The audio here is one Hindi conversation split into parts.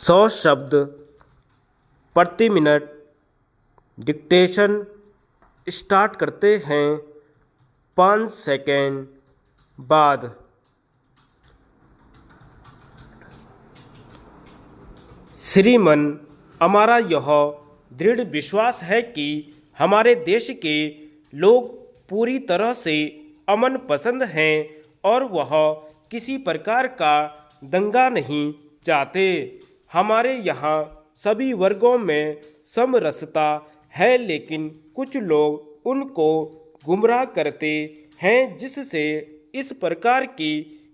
100 शब्द प्रति मिनट डिक्टेशन स्टार्ट करते हैं 5 सेकेंड बाद। श्रीमान, हमारा यह दृढ़ विश्वास है कि हमारे देश के लोग पूरी तरह से अमन पसंद हैं और वह किसी प्रकार का दंगा नहीं चाहते। हमारे यहाँ सभी वर्गों में समरसता है, लेकिन कुछ लोग उनको गुमराह करते हैं जिससे इस प्रकार की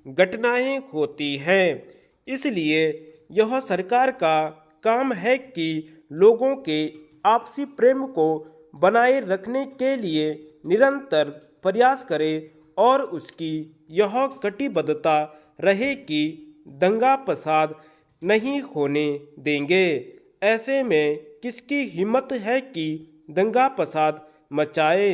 घटनाएं होती हैं। इसलिए यह सरकार का काम है कि लोगों के आपसी प्रेम को बनाए रखने के लिए निरंतर प्रयास करे और उसकी यह कटिबद्धता रहे कि दंगा फसाद नहीं होने देंगे। ऐसे में किसकी हिम्मत है कि दंगा फसाद मचाए?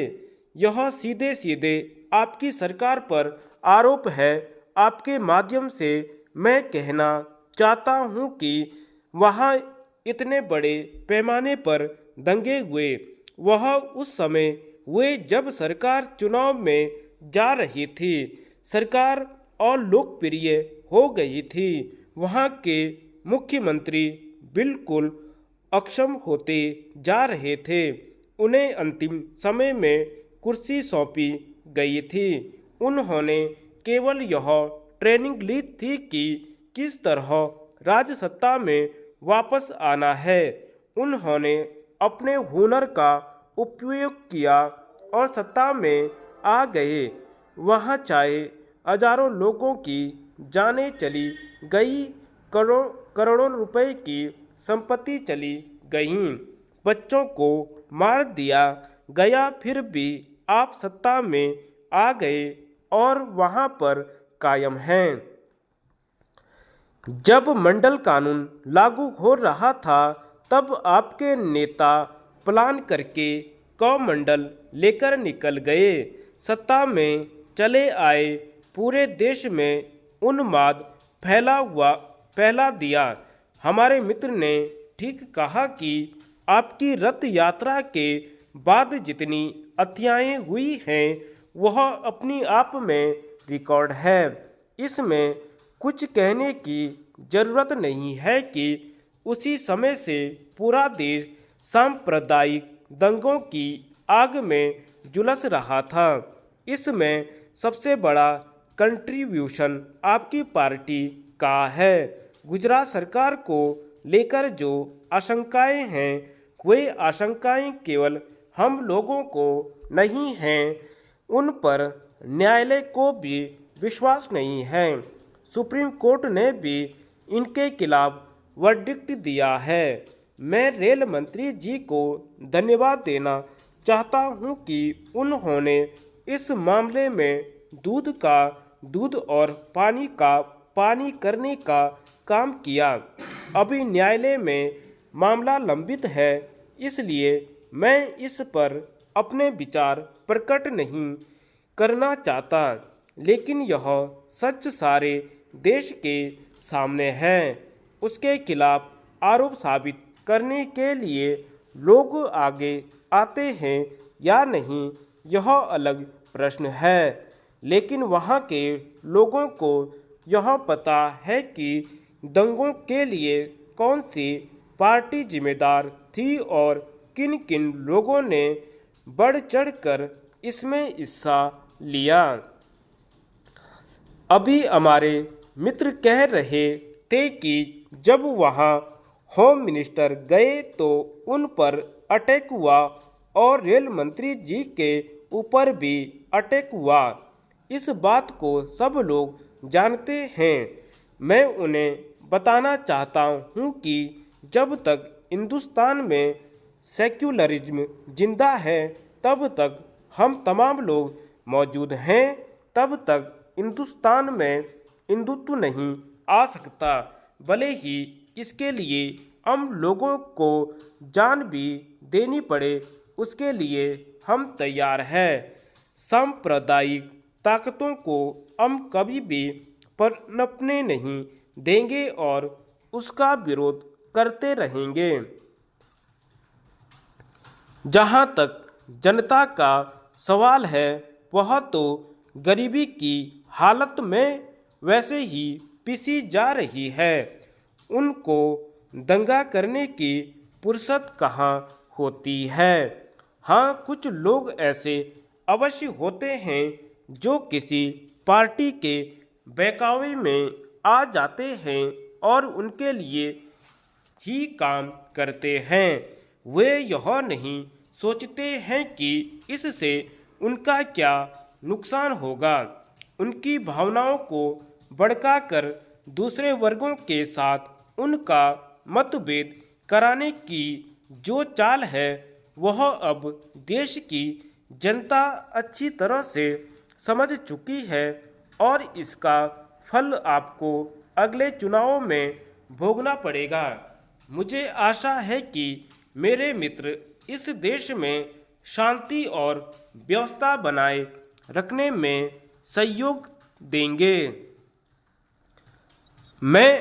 यह सीधे सीधे आपकी सरकार पर आरोप है। आपके माध्यम से मैं कहना चाहता हूं कि वहां इतने बड़े पैमाने पर दंगे हुए, वह उस समय हुए जब सरकार चुनाव में जा रही थी। सरकार और लोकप्रिय हो गई थी। वहां के मुख्यमंत्री बिल्कुल अक्षम होते जा रहे थे। उन्हें अंतिम समय में कुर्सी सौंपी गई थी। उन्होंने केवल यह ट्रेनिंग ली थी कि किस तरह राजसत्ता में वापस आना है। उन्होंने अपने हुनर का उपयोग किया और सत्ता में आ गए। वहाँ चाहे हजारों लोगों की जानें चली गई, करोड़ों रुपए की संपत्ति चली गईं, बच्चों को मार दिया गया, फिर भी आप सत्ता में आ गए और वहाँ पर कायम हैं। जब मंडल कानून लागू हो रहा था तब आपके नेता प्लान करके कौमंडल लेकर निकल गए, सत्ता में चले आए, पूरे देश में उन्माद फैला दिया। हमारे मित्र ने ठीक कहा कि आपकी रथ यात्रा के बाद जितनी हत्याएं हुई हैं वह अपनी आप में रिकॉर्ड है। इसमें कुछ कहने की जरूरत नहीं है कि उसी समय से पूरा देश सांप्रदायिक दंगों की आग में झुलस रहा था। इसमें सबसे बड़ा कंट्रीब्यूशन आपकी पार्टी का है। गुजरात सरकार को लेकर जो आशंकाएं हैं वे आशंकाएं केवल हम लोगों को नहीं हैं, उन पर न्यायालय को भी विश्वास नहीं है। सुप्रीम कोर्ट ने भी इनके खिलाफ वर्डिक्ट दिया है। मैं रेल मंत्री जी को धन्यवाद देना चाहता हूं कि उन्होंने इस मामले में दूध का दूध और पानी का पानी करने का काम किया। अभी न्यायालय में मामला लंबित है, इसलिए मैं इस पर अपने विचार प्रकट नहीं करना चाहता, लेकिन यह सच सारे देश के सामने है। उसके खिलाफ आरोप साबित करने के लिए लोग आगे आते हैं या नहीं यह अलग प्रश्न है, लेकिन वहाँ के लोगों को यह पता है कि दंगों के लिए कौन सी पार्टी जिम्मेदार थी और किन किन लोगों ने बढ़ चढ़कर इसमें हिस्सा लिया। अभी हमारे मित्र कह रहे थे कि जब वहाँ होम मिनिस्टर गए तो उन पर अटैक हुआ और रेल मंत्री जी के ऊपर भी अटैक हुआ। इस बात को सब लोग जानते हैं। मैं उन्हें बताना चाहता हूँ कि जब तक हिंदुस्तान में सेक्युलरिज्म जिंदा है तब तक हम तमाम लोग मौजूद हैं, तब तक हिंदुस्तान में हिंदुत्व नहीं आ सकता। भले ही इसके लिए हम लोगों को जान भी देनी पड़े, उसके लिए हम तैयार हैं। सांप्रदायिक ताकतों को हम कभी भी पनपने नहीं देंगे और उसका विरोध करते रहेंगे। जहाँ तक जनता का सवाल है, वह तो गरीबी की हालत में वैसे ही पिसी जा रही है। उनको दंगा करने की फुर्सत कहाँ होती है। हाँ, कुछ लोग ऐसे अवश्य होते हैं जो किसी पार्टी के बहकावे में आ जाते हैं और उनके लिए ही काम करते हैं। वे यह नहीं सोचते हैं कि इससे उनका क्या नुकसान होगा। उनकी भावनाओं को भड़काकर दूसरे वर्गों के साथ उनका मतभेद कराने की जो चाल है, वह अब देश की जनता अच्छी तरह से समझ चुकी है और इसका फल आपको अगले चुनावों में भोगना पड़ेगा। मुझे आशा है कि मेरे मित्र इस देश में शांति और व्यवस्था बनाए रखने में सहयोग देंगे। मैं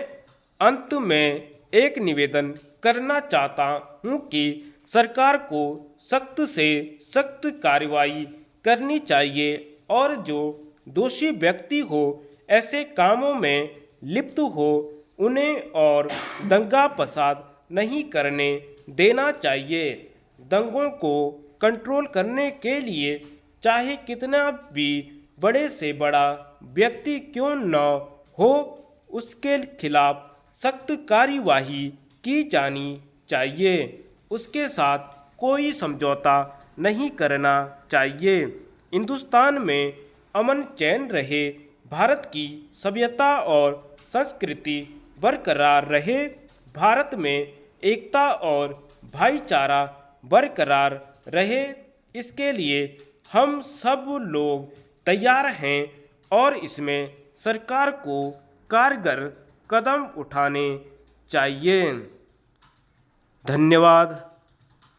अंत में एक निवेदन करना चाहता हूं कि सरकार को सख्त से सख्त कार्रवाई करनी चाहिए और जो दोषी व्यक्ति हो, ऐसे कामों में लिप्त हो, उन्हें और दंगा फसाद नहीं करने देना चाहिए। दंगों को कंट्रोल करने के लिए चाहे कितना भी बड़े से बड़ा व्यक्ति क्यों न हो, उसके खिलाफ सख्त कार्यवाही की जानी चाहिए। उसके साथ कोई समझौता नहीं करना चाहिए। हिंदुस्तान में अमन चैन रहे, भारत की सभ्यता और संस्कृति बरकरार रहे, भारत में एकता और भाईचारा बरकरार रहे, इसके लिए हम सब लोग तैयार हैं और इसमें सरकार को कारगर कदम उठाने चाहिए। धन्यवाद।